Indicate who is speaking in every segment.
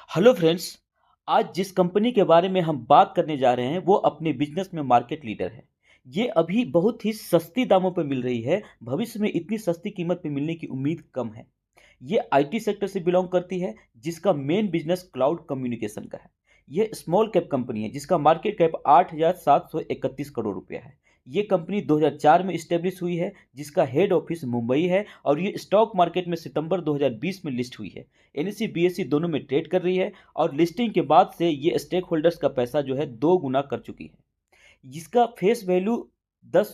Speaker 1: Hello friends. आज जिस company के बारे में हम बात करने जा रहे हैं वो अपने बिजनेस में मार्केट लीडर है। ये अभी बहुत ही सस्ती दामों पर मिल रही है। भविष्य में इतनी सस्ती कीमत पे मिलने की उम्मीद कम है। ये आईटी सेक्टर से बिलोंग करती है, जिसका मेन बिजनेस क्लाउड कम्युनिकेशन का है। ये स्मॉल कैप कंपनी है जिसका मार्केट कैप 8,731 करोड़ रुपया है। ये कंपनी 2004 में इस्टेब्लिश हुई है, जिसका हेड ऑफिस मुंबई है और ये स्टॉक मार्केट में सितंबर 2020 में लिस्ट हुई है। एनएसई बीएसई दोनों में ट्रेड कर रही है और लिस्टिंग के बाद से ये स्टेक होल्डर्स का पैसा जो है 2 गुना कर चुकी है। जिसका फेस वैल्यू 10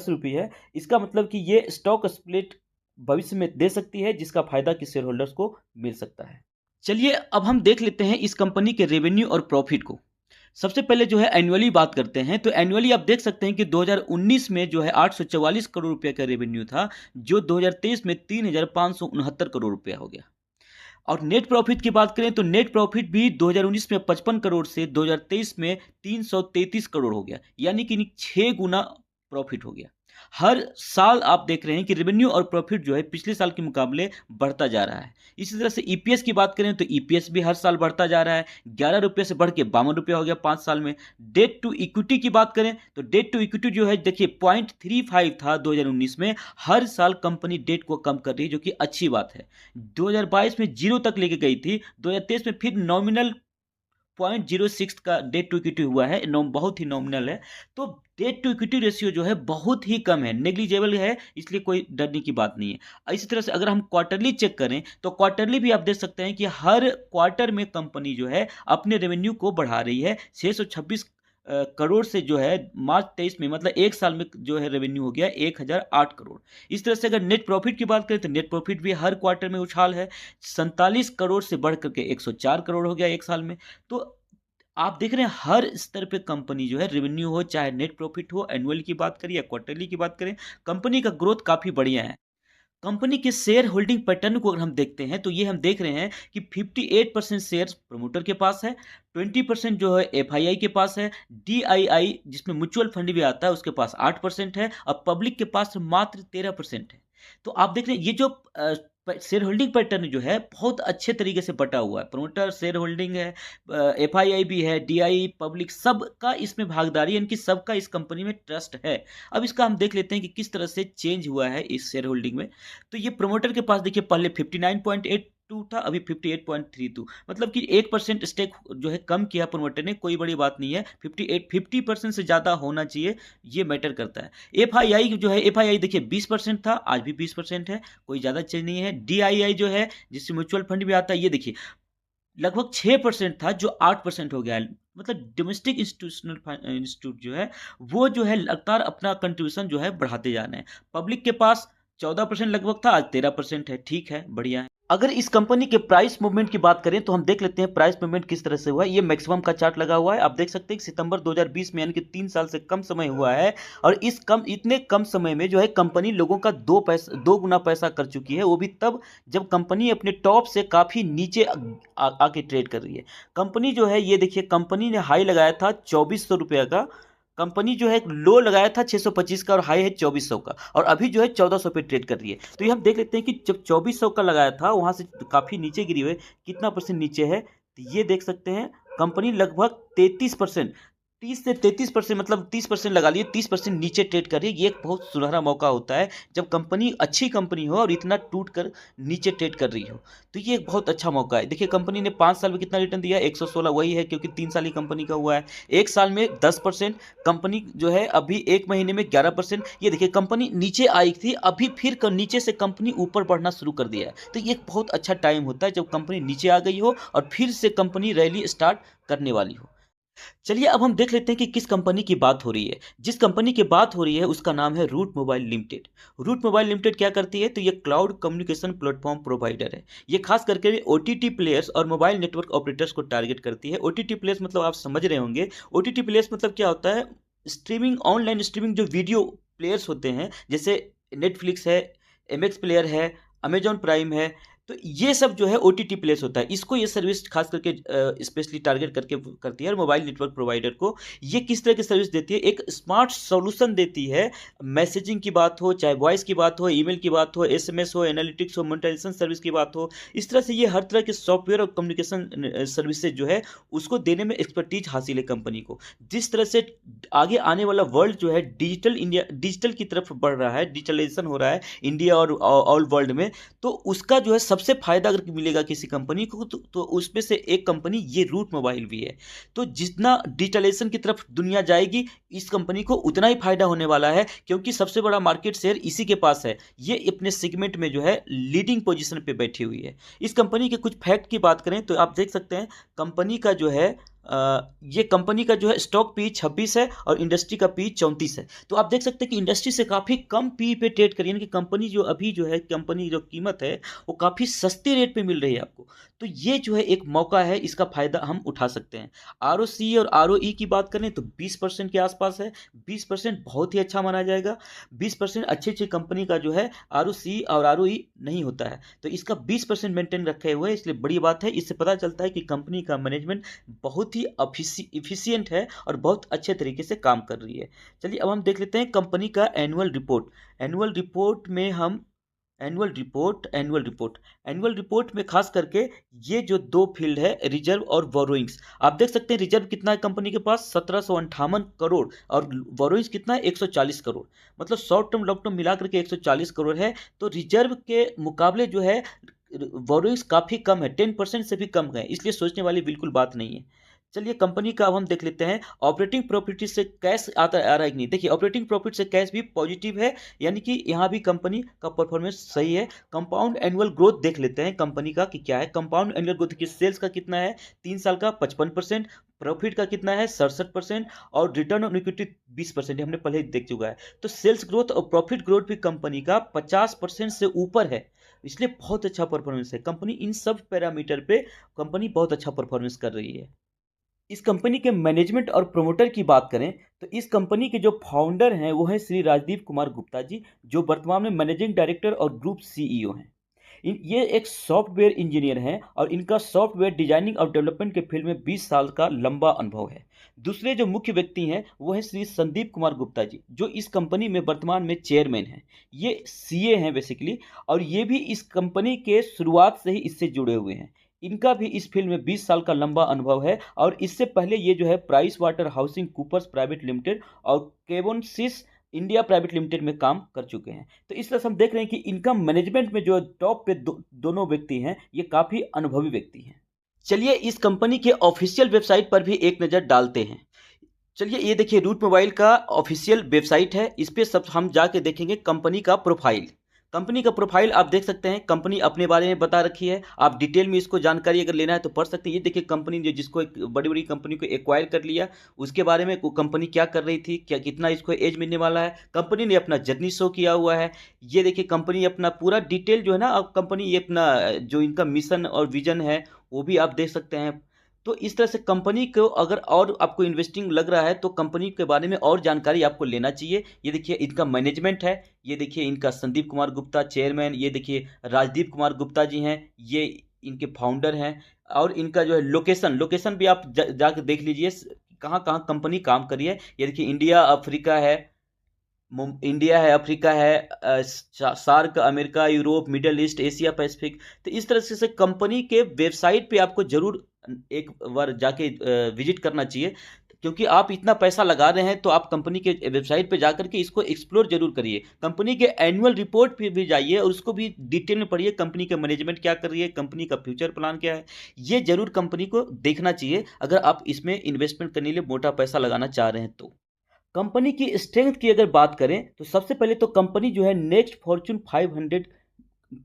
Speaker 1: रुपये है। इसका मतलब कि ये स्टॉक स्प्लिट भविष्य में दे सकती है, जिसका फायदा कि शेयर होल्डर्स को मिल सकता है। चलिए अब हम देख लेते हैं इस कंपनी के रेवेन्यू और प्रॉफिट को। सबसे पहले जो है एनुअली बात करते हैं, तो एनुअली आप देख सकते हैं कि 2019 में जो है 844 करोड़ रुपए का रेवेन्यू था, जो 2023 में 3,569 करोड़ रुपया हो गया। और नेट प्रॉफिट की बात करें तो नेट प्रॉफिट भी 2019 में 55 करोड़ से 2023 में 333 करोड़ हो गया, यानी कि 6 गुना प्रॉफिट हो गया। हर साल आप देख रहे हैं कि रेवेन्यू और प्रॉफिट जो है पिछले साल के मुकाबले बढ़ता जा रहा है। इसी तरह से ईपीएस की बात करें तो ईपीएस भी हर साल बढ़ता जा रहा है। 11 रुपये से बढ़ के 52 रुपया हो गया 5 साल में। डेट टू इक्विटी की बात करें तो डेट टू इक्विटी जो है देखिए 0.35 था 2019 में। हर साल कंपनी डेट को कम कर रही है, जो कि अच्छी बात है। 2022 में 0 तक लेके गई थी, 2023 में फिर नॉमिनल 0.06 का डेट टू इक्विटी हुआ है, बहुत ही नॉमिनल है। तो डेट टू इक्विटी रेशियो जो है बहुत ही कम है, नेग्लिजिबल है, इसलिए कोई डरने की बात नहीं है। इसी तरह से अगर हम क्वार्टरली चेक करें तो क्वार्टरली भी आप देख सकते हैं कि हर क्वार्टर में कंपनी जो है अपने रेवेन्यू को बढ़ा रही है। 626 करोड़ से जो है मार्च 23 में, मतलब एक साल में जो है रेवेन्यू हो गया 1008 करोड़। इस तरह से अगर नेट प्रॉफिट की बात करें तो नेट प्रॉफिट भी हर क्वार्टर में उछाल है। 47 करोड़ से बढ़ करके 104 करोड़ हो गया एक साल में। तो आप देख रहे हैं हर स्तर पे कंपनी जो है, रेवेन्यू हो चाहे नेट प्रॉफिट हो, एनुअल की बात करें या क्वार्टरली की बात करें, कंपनी का ग्रोथ काफ़ी बढ़िया है। कंपनी के शेयर होल्डिंग पैटर्न को अगर हम देखते हैं तो ये हम देख रहे हैं कि 58% शेयर प्रमोटर के पास है, 20% जो है एफआईआई के पास है, डीआईआई जिसमें म्यूचुअल फंड भी आता है उसके पास 8% है और पब्लिक के पास मात्र 13% है। तो आप देख रहे हैं ये जो शेयर होल्डिंग पैटर्न जो है बहुत अच्छे तरीके से बटा हुआ है। प्रमोटर शेयर होल्डिंग है, एफआईआई भी है, डीआई पब्लिक, सबका इसमें भागीदारी है, इनकी सबका इस कंपनी में ट्रस्ट है। अब इसका हम देख लेते हैं कि किस तरह से चेंज हुआ है इस शेयर होल्डिंग में। तो ये प्रमोटर के पास देखिए पहले 59.82 था, अभी 58.32, मतलब कि 1% स्टेक जो है कम किया प्रमोटर ने, कोई बड़ी बात नहीं है। 50% से ज़्यादा होना चाहिए, ये मैटर करता है। एफआईआई जो है, एफआईआई देखिए 20% था, आज भी 20% है, कोई ज़्यादा चेंज नहीं है। डीआईआई जो है जिससे म्यूचुअल फंड भी आता है, ये देखिए लगभग 6% था जो 8% हो गया है। मतलब डोमेस्टिक इंस्टीट्यूशनल इंस्टीट्यूट जो है वो जो है लगातार अपना कंट्रीब्यूशन जो है बढ़ाते जा रहे हैं। पब्लिक के पास 14% लगभग था, आज 13% है, ठीक है, बढ़िया है। अगर इस कंपनी के प्राइस मूवमेंट की बात करें तो हम देख लेते हैं प्राइस मूवमेंट किस तरह से हुआ है। ये मैक्सिमम का चार्ट लगा हुआ है, आप देख सकते हैं कि सितंबर 2020 में, यानी कि 3 साल से कम समय हुआ है और इतने कम समय में जो है कंपनी लोगों का 2 गुना पैसा कर चुकी है, वो भी तब जब कंपनी अपने टॉप से काफ़ी नीचे आके ट्रेड कर रही है। कंपनी जो है ये देखिए, कंपनी ने हाई लगाया था 2400 रुपये का, कंपनी जो है लो लगाया था 625 का और हाई है 2400 का, और अभी जो है 1400 पे ट्रेड कर रही है। तो ये हम देख लेते हैं कि जब 2400 का लगाया था वहां से काफ़ी नीचे गिरी हुई है, कितना परसेंट नीचे है, तो ये देख सकते हैं कंपनी लगभग 33%, 30 से 33%, मतलब 30% लगा लिए, 30% नीचे ट्रेड कर रही है। ये एक बहुत सुनहरा मौका होता है जब कंपनी अच्छी कंपनी हो और इतना टूट कर नीचे ट्रेड कर रही हो, तो ये एक बहुत अच्छा मौका है। देखिए कंपनी ने 5 साल में कितना रिटर्न दिया, 116, वही है क्योंकि 3 साल ही कंपनी का हुआ है। एक साल में 10%, कंपनी जो है अभी एक महीने में 11%। ये देखिए कंपनी नीचे आई थी, अभी फिर नीचे से कंपनी ऊपर बढ़ना शुरू कर दिया है। तो ये एक बहुत अच्छा टाइम होता है जब कंपनी नीचे आ गई हो और फिर से कंपनी रैली स्टार्ट करने वाली हो। चलिए अब हम देख लेते हैं कि किस कंपनी की बात हो रही है। जिस कंपनी की बात हो रही है उसका नाम है Route Mobile Limited. Route Mobile Limited क्या करती है, तो ये क्लाउड कम्युनिकेशन प्लेटफॉर्म प्रोवाइडर है। ये खास करके ओटीटी प्लेयर्स और मोबाइल नेटवर्क ऑपरेटर्स को टारगेट करती है। ओटीटी प्लेयर्स मतलब आप समझ रहे होंगे, ओटीटी प्लेयर्स मतलब क्या होता है, स्ट्रीमिंग, ऑनलाइन स्ट्रीमिंग जो वीडियो प्लेयर्स होते हैं, जैसे नेटफ्लिक्स है, एमएक्स प्लेयर है, अमेजॉन प्राइम है, तो ये सब जो है ओटीटी प्लेस होता है, इसको ये सर्विस खास करके स्पेशली टारगेट करके करती है। और मोबाइल नेटवर्क प्रोवाइडर को ये किस तरह की सर्विस देती है, एक स्मार्ट सॉल्यूशन देती है। मैसेजिंग की बात हो, चाहे वॉइस की बात हो, ईमेल की बात हो, एसएमएस हो, एनालिटिक्स हो, मोनेटाइजेशन सर्विस की बात हो, इस तरह से ये हर तरह के सॉफ्टवेयर और कम्युनिकेशन सर्विसेज जो है उसको देने में एक्सपर्टीज हासिल है कंपनी को। जिस तरह से आगे आने वाला वर्ल्ड जो है डिजिटल इंडिया, डिजिटल की तरफ बढ़ रहा है, डिजिटलाइजेशन हो रहा है इंडिया और ऑल वर्ल्ड में, तो उसका जो है सबसे फायदा अगर मिलेगा किसी कंपनी को तो उसमें से एक कंपनी ये रूट मोबाइल भी है। तो जितना डिजिटलाइजेशन की तरफ दुनिया जाएगी, इस कंपनी को उतना ही फायदा होने वाला है, क्योंकि सबसे बड़ा मार्केट शेयर इसी के पास है। ये अपने सेगमेंट में जो है लीडिंग पोजीशन पे बैठी हुई है। इस कंपनी के कुछ फैक्ट की बात करें तो आप देख सकते हैं कंपनी का जो है ये कंपनी का जो है स्टॉक पी 26 है और इंडस्ट्री का पी 34 है। तो आप देख सकते हैं कि इंडस्ट्री से काफ़ी कम पी पे ट्रेड करिए, यानी कि कंपनी जो अभी जो है, कंपनी जो कीमत है वो काफ़ी सस्ते रेट पे मिल रही है आपको। तो ये जो है एक मौका है, इसका फ़ायदा हम उठा सकते हैं। आरओसी और आरओई की बात करें तो 20% के आसपास है। 20% बहुत ही अच्छा माना जाएगा। 20% अच्छी अच्छी कंपनी का जो है आरओसी और आरओई नहीं होता है, तो इसका 20% मेंटेन रखे हुए है, इसलिए बड़ी बात है। इससे पता चलता है कि कंपनी का मैनेजमेंट बहुत ही इफिशियंट है और बहुत अच्छे तरीके से काम कर रही है। चलिए अब हम देख लेते हैं कंपनी का एनुअल रिपोर्ट। एनुअल रिपोर्ट में हम एनुअल रिपोर्ट में खास करके ये जो दो फील्ड है, रिजर्व और बोरोइंग्स, आप देख सकते हैं रिजर्व कितना है कंपनी के पास, 1758 करोड़, और बोरोइंग्स कितना है, 140 करोड़। मतलब शॉर्ट टर्म लॉन्ग टर्म मिलाकर के 140 करोड़ है। तो रिजर्व के मुकाबले जो है बोरोइंग्स काफ़ी कम है, 10% से भी कम है, इसलिए सोचने वाली बिल्कुल बात नहीं है। चलिए कंपनी का अब हम देख लेते हैं ऑपरेटिंग प्रॉफिट से कैश आता आ रहा है कि नहीं। देखिए ऑपरेटिंग प्रॉफिट से कैश भी पॉजिटिव है, यानी कि यहाँ भी कंपनी का परफॉर्मेंस सही है। कंपाउंड एनुअल ग्रोथ देख लेते हैं कंपनी का कि क्या है। कंपाउंड एनुअल ग्रोथ की सेल्स का कितना है 3 साल का 55%, प्रॉफिट का कितना है 67%, और रिटर्न ऑन इक्विटी 20%, हमने पहले ही देख चुका है। तो सेल्स ग्रोथ और प्रॉफिट ग्रोथ भी कंपनी का 50% से ऊपर है, इसलिए बहुत अच्छा परफॉर्मेंस है। कंपनी इन सब पैरामीटर पे कंपनी बहुत अच्छा परफॉर्मेंस कर रही है। इस कंपनी के मैनेजमेंट और प्रमोटर की बात करें तो इस कंपनी के जो फाउंडर हैं वो हैं श्री राजदीप कुमार गुप्ता जी, जो वर्तमान में मैनेजिंग डायरेक्टर और ग्रुप सीईओ हैं। ये एक सॉफ्टवेयर इंजीनियर हैं और इनका सॉफ्टवेयर डिजाइनिंग और डेवलपमेंट के फील्ड में 20 साल का लंबा अनुभव है। दूसरे जो मुख्य व्यक्ति हैं वो हैं श्री संदीप कुमार गुप्ता जी, जो इस कंपनी में वर्तमान में चेयरमैन हैं। ये सीए हैं बेसिकली, और ये भी इस कंपनी के शुरुआत से ही इससे जुड़े हुए हैं। इनका भी इस फील्ड में 20 साल का लंबा अनुभव है, और इससे पहले ये जो है PricewaterhouseCoopers private limited और केवोनसिस इंडिया प्राइवेट लिमिटेड में काम कर चुके हैं। तो इस तरह से हम देख रहे हैं कि इनकम मैनेजमेंट में जो टॉप पे दोनों व्यक्ति हैं, ये काफ़ी अनुभवी व्यक्ति हैं। चलिए इस कंपनी के ऑफिशियल वेबसाइट पर भी एक नज़र डालते हैं। चलिए ये देखिए रूट मोबाइल का ऑफिशियल वेबसाइट है, इस पर सब हम जाके देखेंगे कंपनी का प्रोफाइल। कंपनी का प्रोफाइल आप देख सकते हैं, कंपनी अपने बारे में बता रखी है। आप डिटेल में इसको जानकारी अगर लेना है तो पढ़ सकते हैं। ये देखिए कंपनी जो जिसको एक बड़ी बड़ी कंपनी को एक्वायर कर लिया, उसके बारे में कंपनी क्या कर रही थी, क्या कितना इसको एज मिलने वाला है, कंपनी ने अपना जर्नी शो किया हुआ है। ये देखिए कंपनी अपना पूरा डिटेल जो है ना, अब कंपनी ये अपना जो इनका मिशन और विजन है वो भी आप देख सकते हैं। तो इस तरह से कंपनी को अगर और आपको इन्वेस्टिंग लग रहा है तो कंपनी के बारे में और जानकारी आपको लेना चाहिए। ये देखिए इनका मैनेजमेंट है, ये देखिए इनका संदीप कुमार गुप्ता चेयरमैन, ये देखिए राजदीप कुमार गुप्ता जी हैं, ये इनके फाउंडर हैं। और इनका जो है लोकेशन भी आप जाकर देख लीजिए कहाँ कहाँ कंपनी काम करी है। ये देखिए इंडिया अफ्रीका है, SAARC, America, Europe, Middle East, Asia Pacific. तो इस तरह से कंपनी के वेबसाइट पे आपको जरूर एक बार जाके विजिट करना चाहिए, क्योंकि आप इतना पैसा लगा रहे हैं तो आप कंपनी के वेबसाइट पे जाकर के इसको एक्सप्लोर जरूर करिए। कंपनी के एनुअल रिपोर्ट पे भी जाइए और उसको भी डिटेल में पढ़िए, कंपनी का मैनेजमेंट क्या कर रही है, कंपनी का फ्यूचर प्लान क्या है। ये जरूर कंपनी को देखना चाहिए अगर आप इसमें इन्वेस्टमेंट करने के लिए मोटा पैसा लगाना चाह रहे हैं तो। कंपनी की स्ट्रेंथ की अगर बात करें तो सबसे पहले तो कंपनी जो है नेक्स्ट फॉर्च्यून 500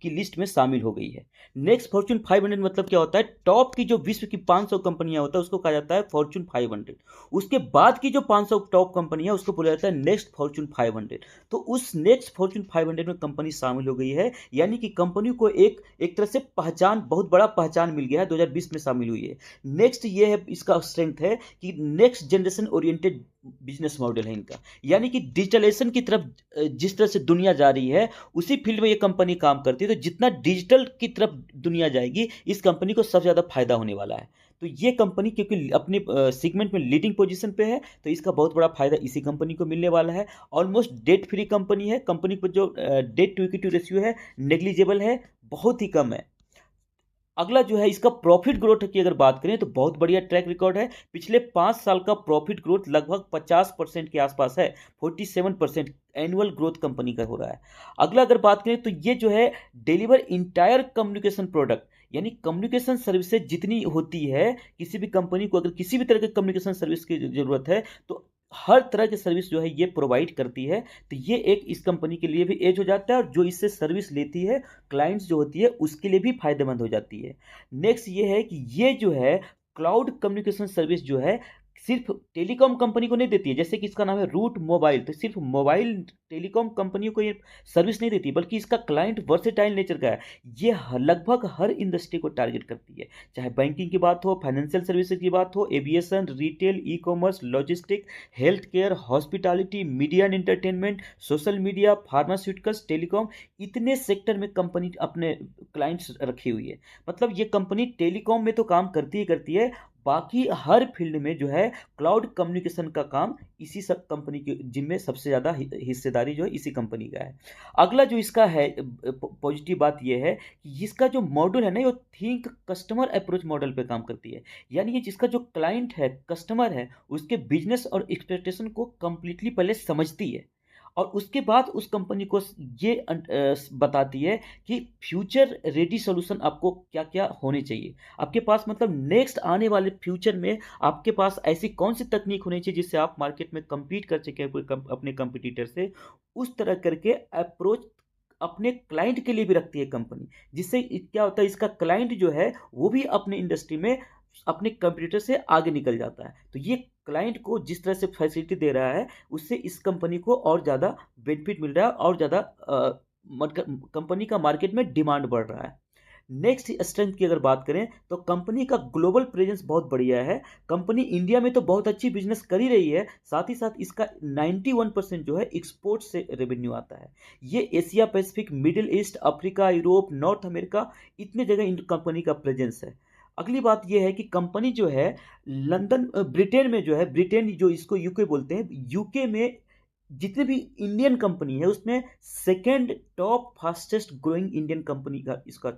Speaker 1: की लिस्ट में शामिल हो गई है। नेक्स्ट फॉर्च्यून 500 मतलब क्या होता है, टॉप की जो विश्व की 500 कंपनियां होता है उसको कहा जाता है फॉर्च्यून 500। उसके बाद की जो 500 टॉप कंपनियां उसको बोला जाता है नेक्स्ट फॉर्च्यून 500। तो उस नेक्स्ट फॉर्च्यून 500 में कंपनी शामिल हो गई है, यानी कि कंपनी को एक तरह से पहचान, बहुत बड़ा पहचान मिल गया है, 2020 में शामिल हुई है। नेक्स्ट ये है इसका स्ट्रेंथ है कि next generation oriented business model है इनका। यानी कि डिजिटलाइजेशन की तरफ जिस तरह से दुनिया जा रही है, उसी फील्ड में ये कंपनी काम करती है। तो जितना डिजिटल की तरफ दुनिया जाएगी, इस कंपनी को सबसे ज़्यादा फायदा होने वाला है। तो ये कंपनी क्योंकि अपने सेगमेंट में लीडिंग पोजीशन पे है, तो इसका बहुत बड़ा फायदा इसी कंपनी को मिलने वाला है। ऑलमोस्ट डेट फ्री कंपनी है। कंपनी पर जो डेट टू इक्विटी रेशियो है, नेग्लिजिबल है, बहुत ही कम है। अगला जो है इसका प्रॉफिट ग्रोथ की अगर बात करें तो बहुत बढ़िया ट्रैक रिकॉर्ड है। पिछले 5 साल का प्रॉफिट ग्रोथ लगभग 50% के आसपास है। 47% एनुअल ग्रोथ कंपनी का हो रहा है। अगला अगर बात करें तो ये जो है डिलीवर इंटायर कम्युनिकेशन प्रोडक्ट, यानी कम्युनिकेशन सर्विसेज जितनी होती है, किसी भी कंपनी को अगर किसी भी तरह के कम्युनिकेशन सर्विस की जरूरत है, तो हर तरह की सर्विस जो है ये प्रोवाइड करती है। तो ये एक इस कंपनी के लिए भी एज हो जाता है, और जो इससे सर्विस लेती है, क्लाइंट्स जो होती है, उसके लिए भी फायदेमंद हो जाती है। नेक्स्ट ये है कि ये जो है क्लाउड कम्युनिकेशन सर्विस जो है सिर्फ टेलीकॉम कंपनी को नहीं देती है। जैसे कि इसका नाम है रूट मोबाइल, तो सिर्फ मोबाइल टेलीकॉम कंपनियों को ये सर्विस नहीं देती, बल्कि इसका क्लाइंट वर्सेटाइल नेचर का है। ये लगभग हर इंडस्ट्री को टारगेट करती है, चाहे बैंकिंग की बात हो, फाइनेंशियल सर्विसेज की बात हो, aviation, retail, e commerce, logistic, health care, hospitality, media and entertainment, social media, pharmaceuticals, telecom, इतने सेक्टर में कंपनी अपने क्लाइंट्स रखी हुई है। मतलब ये कंपनी टेलीकॉम में तो काम करती ही करती है, बाकी हर फील्ड में जो है क्लाउड कम्युनिकेशन का काम इसी सब कंपनी के जिम्मे सबसे ज़्यादा हिस्सेदारी जो है इसी कंपनी का है। अगला जो इसका है पॉजिटिव बात यह है कि इसका जो मॉडल है ना, ये थिंक कस्टमर अप्रोच मॉडल पे काम करती है। यानी ये जिसका जो क्लाइंट है, कस्टमर है, उसके बिजनेस और एक्सपेक्टेशन को कंप्लीटली पहले समझती है, और उसके बाद उस कंपनी को ये बताती है कि फ्यूचर रेडी सॉल्यूशन आपको क्या क्या होने चाहिए आपके पास। मतलब नेक्स्ट आने वाले फ्यूचर में आपके पास ऐसी कौन सी तकनीक होनी चाहिए जिससे आप मार्केट में compete कर सके अपने कंपटीटर से। उस तरह करके अप्रोच अपने क्लाइंट के लिए भी रखती है कंपनी, जिससे क्या होता है, इसका क्लाइंट जो है वो भी अपने इंडस्ट्री में अपने कंपटीटर से आगे निकल जाता है। तो ये क्लाइंट को जिस तरह से फैसिलिटी दे रहा है, उससे इस कंपनी को और ज़्यादा बेनिफिट मिल रहा है, और ज़्यादा कंपनी का मार्केट में डिमांड बढ़ रहा है। नेक्स्ट स्ट्रेंथ की अगर बात करें तो कंपनी का ग्लोबल प्रेजेंस बहुत बढ़िया है। कंपनी इंडिया में तो बहुत अच्छी बिजनेस कर ही रही है, साथ ही साथ इसका 91% जो है एक्सपोर्ट से रेवेन्यू आता है। ये Asia Pacific, middle east, Africa, Europe, north America, इतने जगह इन कंपनी का प्रेजेंस है। अगली बात यह है कि कंपनी जो है लंदन ब्रिटेन में जो है, ब्रिटेन जो इसको यूके बोलते हैं, यूके में जितने भी इंडियन कंपनी है उसमें second top fastest growing Indian company का इसका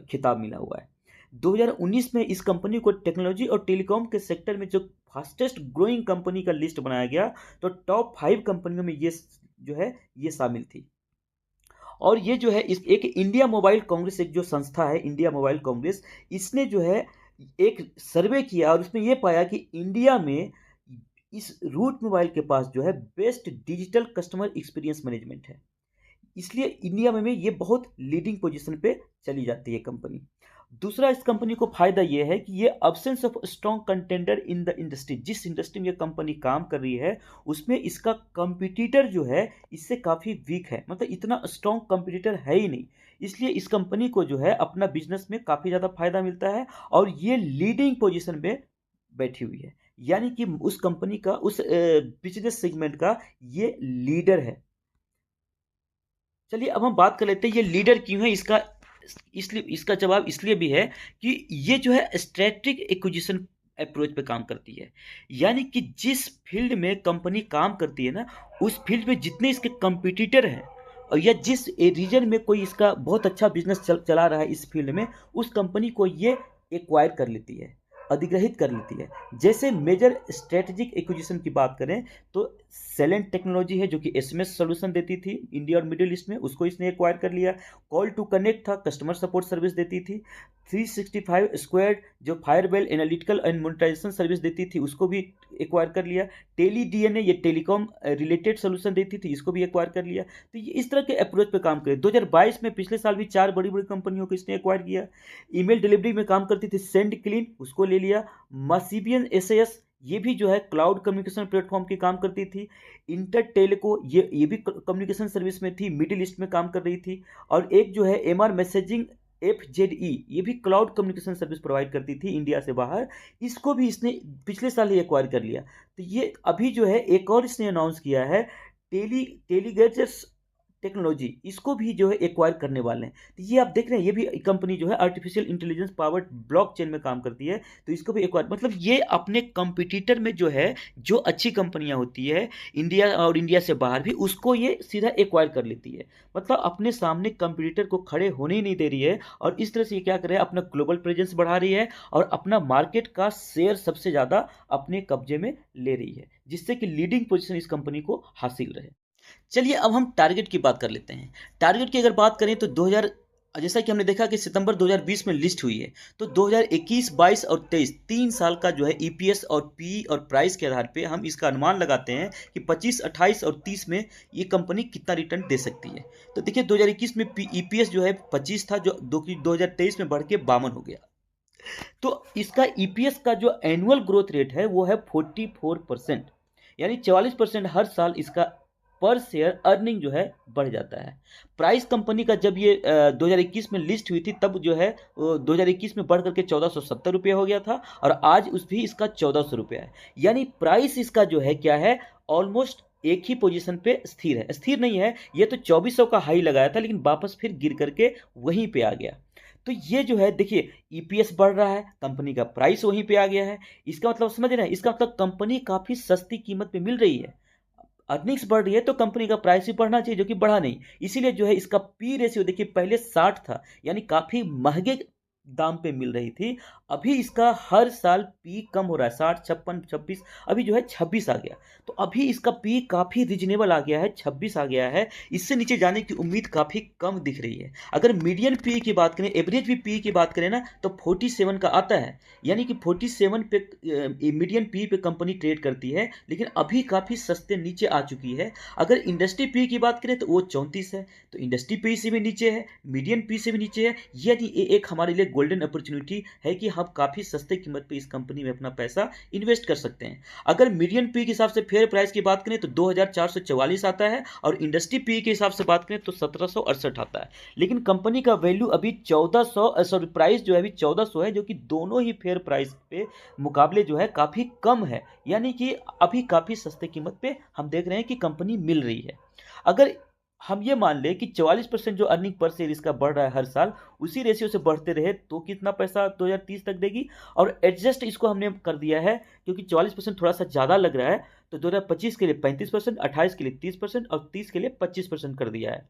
Speaker 1: खिताब मिला हुआ है। 2019 में इस कंपनी को टेक्नोलॉजी और टेलीकॉम के सेक्टर में जो फास्टेस्ट ग्रोइंग कंपनी का लिस्ट बनाया गया, तो टॉप 5 कंपनियों में ये जो है ये शामिल थी। और ये जो है इस एक इंडिया मोबाइल कांग्रेस, एक जो संस्था है इंडिया मोबाइल कांग्रेस, इसने जो है एक सर्वे किया और उसमें ये पाया कि इंडिया में इस रूट मोबाइल के पास जो है best digital customer experience management है। इसलिए इंडिया में ये बहुत लीडिंग पोजीशन पे चली जाती है कंपनी। दूसरा इस कंपनी को फायदा ये है कि ये absence of strong contender in the industry, जिस इंडस्ट्री में ये कंपनी काम कर रही है उसमें इसका कंपटीटर जो है इससे काफ़ी वीक है, मतलब इतना स्ट्रॉन्ग कंपटीटर है ही नहीं। इसलिए इस कंपनी को जो है अपना बिजनेस में काफ़ी ज़्यादा फायदा मिलता है, और ये लीडिंग पोजीशन पे बैठी हुई है। यानी कि उस कंपनी का, उस बिजनेस सेगमेंट का ये लीडर है। चलिए अब हम बात कर लेते हैं ये लीडर क्यों है। इसलिए इसका जवाब इसलिए भी है कि ये जो है स्ट्रेटेजिक एक्विजिशन अप्रोच पे काम करती है। यानी कि जिस फील्ड में कंपनी काम करती है ना, उस फील्ड में जितने इसके कंपटीटर हैं, और या जिस रीजन में कोई इसका बहुत अच्छा बिजनेस चला रहा है इस फील्ड में, उस कंपनी को ये एक्वायर कर लेती है, अधिग्रहित कर लेती है। जैसे मेजर स्ट्रेटेजिक एक्विजिशन की बात करें तो सेलेंट टेक्नोलॉजी है जो कि एसएमएस सॉल्यूशन देती थी इंडिया और मिडिल ईस्ट में, उसको इसने एक्वायर कर लिया। कॉल टू कनेक्ट था, कस्टमर सपोर्ट सर्विस देती थी। 365 स्क्वायर्ड जो firewall analytical and monetisation service देती थी, उसको भी एक्वायर कर लिया। टेली डीएनए ये टेलीकॉम रिलेटेड सोल्यूशन देती थी, इसको भी एक्वायर कर लिया। तो ये इस तरह के अप्रोच पे काम करे। 2022 में पिछले साल भी 4 बड़ी बड़ी कंपनियों को इसने एक्वायर किया। ईमेल डिलीवरी में काम करती थी सेंड क्लीन, उसको ले लिया। मासिबियन एसएएस ये भी जो है क्लाउड कम्युनिकेशन प्लेटफॉर्म की काम करती थी। इंटर टेलीको ये भी कम्युनिकेशन सर्विस में थी, मिडिल ईस्ट में काम कर रही थी। और एक जो है एमआर मैसेजिंग FZE, ये भी क्लाउड कम्युनिकेशन सर्विस प्रोवाइड करती थी इंडिया से बाहर, इसको भी इसने पिछले साल ही एक्वायर कर लिया। तो ये अभी जो है एक और इसने अनाउंस किया है, टेलीगेजर्स टेक्नोलॉजी, इसको भी जो है एक्वायर करने वाले हैं। तो ये आप देख रहे हैं, ये भी कंपनी जो है आर्टिफिशियल इंटेलिजेंस पावर्ड ब्लॉकचेन में काम करती है, तो इसको भी एक्वायर, मतलब ये अपने कंपटीटर में जो है, जो अच्छी कंपनियां होती है इंडिया और इंडिया से बाहर भी, उसको ये सीधा एक्वायर कर लेती है। मतलब अपने सामने कंपटीटर को खड़े होने ही नहीं दे रही है, और इस तरह से ये क्या कर रहा है, अपना ग्लोबल प्रेजेंस बढ़ा रही है और अपना मार्केट का शेयर सबसे ज़्यादा अपने कब्जे में ले रही है, जिससे कि लीडिंग पोजीशन इस कंपनी को हासिल रहे। चलिए अब हम टारगेट की बात कर लेते हैं। टारगेट की अगर बात करें तो 2000, जैसा कि हमने देखा कि सितंबर 2020 में लिस्ट हुई है, तो 2021, 22 और 23 3 साल का जो है ईपीएस और पी और प्राइस के आधार पे हम इसका अनुमान लगाते हैं कि 25, 28 और 30 में ये कंपनी कितना रिटर्न दे सकती है। तो देखिए 2021 में ईपीएस जो है 25 था, जो 2023 में बढ़ के 52 हो गया। तो इसका ईपीएस का जो एनुअल ग्रोथ रेट है वो है 44%, यानी 44% हर साल इसका पर शेयर अर्निंग जो है बढ़ जाता है। प्राइस कंपनी का जब ये 2021 में लिस्ट हुई थी, तब जो है 2021 में बढ़ करके 1470 रुपये हो गया था, और आज उस भी इसका 1400 रुपया है। यानी प्राइस इसका जो है क्या है, ऑलमोस्ट एक ही पोजीशन पे स्थिर है। स्थिर नहीं है, ये तो 2400 का हाई लगाया था, लेकिन वापस फिर गिर करके वहीं पे आ गया। तो ये जो है देखिए, ईपीएस बढ़ रहा है, कंपनी का प्राइस वहीं पे आ गया है। इसका मतलब समझ रहे हैं, इसका मतलब कंपनी काफी सस्ती कीमत पे मिल रही है। अर्निंग्स बढ़ रही है तो कंपनी का प्राइस भी बढ़ना चाहिए, जो कि बढ़ा नहीं। इसीलिए जो है इसका पी रेशियो देखिए, पहले 60 था, यानी काफी महंगे दाम पे मिल रही थी। अभी इसका हर साल पी कम हो रहा है, 60, 56, 26, अभी जो है 26 आ गया। तो अभी इसका पी काफी रिजनेबल आ गया है, 26 आ गया है। इससे नीचे जाने की उम्मीद काफी कम दिख रही है। अगर मीडियन पी की बात करें, एवरेज भी पी की बात करें ना, तो 47 का आता है, यानी कि 47 पे मीडियन पी पे कंपनी ट्रेड करती है, लेकिन अभी काफी सस्ते नीचे आ चुकी है। अगर इंडस्ट्री पी की बात करें तो वो 34 है, तो इंडस्ट्री पी से भी नीचे है, मीडियन पी से भी नीचे है। यानी ये एक हमारे लिए गोल्डन अपॉर्चुनिटी है कि हम काफी सस्ते कीमत पे इस कंपनी में अपना पैसा इन्वेस्ट कर सकते हैं। अगर मीडियन पी के हिसाब से फेयर प्राइस की बात करें तो 2444 आता है, और इंडस्ट्री पी के हिसाब से बात करें तो 1768 आता है। लेकिन कंपनी का वैल्यू अभी 1400, सॉरी प्राइस जो है अभी 1400 है, जो कि दोनों ही फेयर प्राइस पे मुकाबले जो है काफी कम है। यानी कि अभी काफी सस्ते कीमत पे हम देख रहे हैं कि कंपनी मिल रही है। अगर हम ये मान लें कि 44% जो अर्निंग पर शेयर इसका बढ़ रहा है हर साल, उसी रेशियो से बढ़ते रहे तो कितना पैसा 2030 तक देगी। और एडजस्ट इसको हमने कर दिया है, क्योंकि 44% थोड़ा सा ज़्यादा लग रहा है, तो 2025 के लिए 35%, 28 के लिए 30% और 30 के लिए 25% कर दिया है।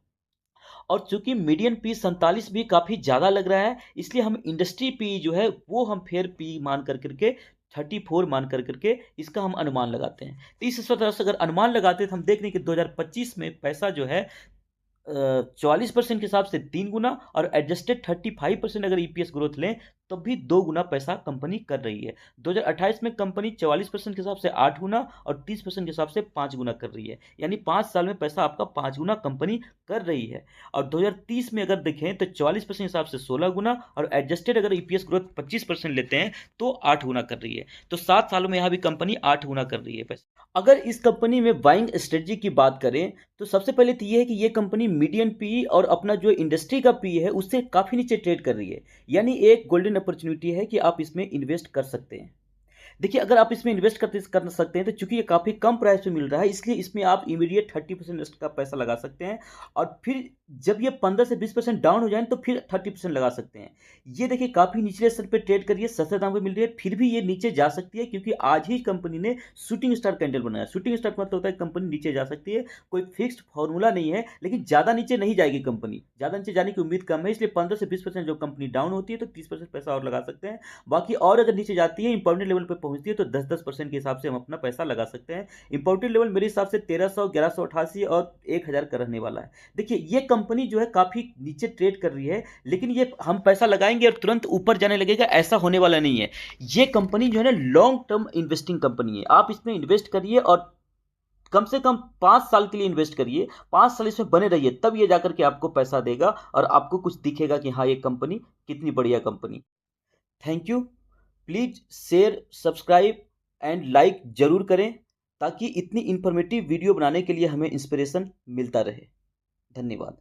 Speaker 1: और चूंकि मीडियन पी 47 भी काफ़ी ज़्यादा लग रहा है, इसलिए हम इंडस्ट्री पी जो है वो हम फेयर पी मान कर करके 34 मान कर करके इसका हम अनुमान लगाते हैं। तो इस तरह से अगर अनुमान लगाते हैं तो हम देख रहे हैं कि 2025 में पैसा जो है 44% के हिसाब से 3 गुना, और एडजस्टेड 35% अगर ईपीएस ग्रोथ लें तो भी 2 गुना पैसा कंपनी कर रही है। 2028 में कंपनी 44% के हिसाब से 8 गुना और 30% के हिसाब से 5 गुना कर रही है, यानी 5 साल में पैसा आपका 5 गुना कंपनी कर रही है। और 2030 में अगर देखें तो 44% के हिसाब से 16 गुना, और एडजस्टेड अगर ईपीएस ग्रोथ 25% लेते हैं तो 8 गुना कर रही है। तो 7 सालों में यहाँ भी कंपनी 8 गुना कर रही है पैसा। अगर इस कंपनी में बाइंग स्ट्रेटजी की बात करें तो सबसे पहले तो ये है कि ये कंपनी मीडियन पी और अपना जो इंडस्ट्री का पी है उससे काफ़ी नीचे ट्रेड कर रही है, यानी एक गोल्डन अपॉर्चुनिटी है कि आप इसमें इन्वेस्ट कर सकते हैं। देखिए अगर आप इसमें इन्वेस्ट कर सकते हैं तो चूंकि ये काफ़ी कम प्राइस पे मिल रहा है, इसलिए इसमें आप इमीडिएट 30% का पैसा लगा सकते हैं, और फिर जब ये 15 से 20% डाउन हो जाए तो फिर 30% लगा सकते हैं। ये देखिए काफ़ी निचले स्तर पे ट्रेड करिए, सस्ते दाम पे मिल रही है, फिर भी ये नीचे जा सकती है, क्योंकि आज ही कंपनी ने शूटिंग स्टार कैंडल बनाया। शूटिंग स्टार का मतलब होता है कंपनी नीचे जा सकती है, कोई फिक्स्ड फॉर्मूला नहीं है, लेकिन ज़्यादा नीचे नहीं जाएगी कंपनी, ज़्यादा नीचे जाने की उम्मीद कम है, इसलिए 15 से 20% जो कंपनी डाउन होती है तो 30% पैसा और लगा सकते हैं। बाकी और अगर नीचे जाती है, इंपॉर्टेंट लेवल पर पहुंचती है, तो 10-10% के हिसाब से हम अपना पैसा लगा सकते हैं। इंपॉर्टेंट लेवल मेरे हिसाब से 1300, 1188 और 1000 का रहने वाला है। देखिए ये कंपनी जो है काफ़ी नीचे ट्रेड कर रही है, लेकिन ये हम पैसा लगाएंगे और तुरंत ऊपर जाने लगेगा, ऐसा होने वाला नहीं है। ये कंपनी जो है ना लॉन्ग टर्म इन्वेस्टिंग कंपनी है। आप इसमें इन्वेस्ट करिए और कम से कम 5 साल के लिए इन्वेस्ट करिए, 5 साल इसमें बने रहिए, तब ये जाकर के आपको पैसा देगा और आपको कुछ दिखेगा कि हाँ ये कंपनी कितनी बढ़िया company. Thank you. Please share, subscribe and like जरूर करें, ताकि इतनी इंफॉर्मेटिव वीडियो बनाने के लिए हमें इंस्पिरेशन मिलता रहे। धन्यवाद।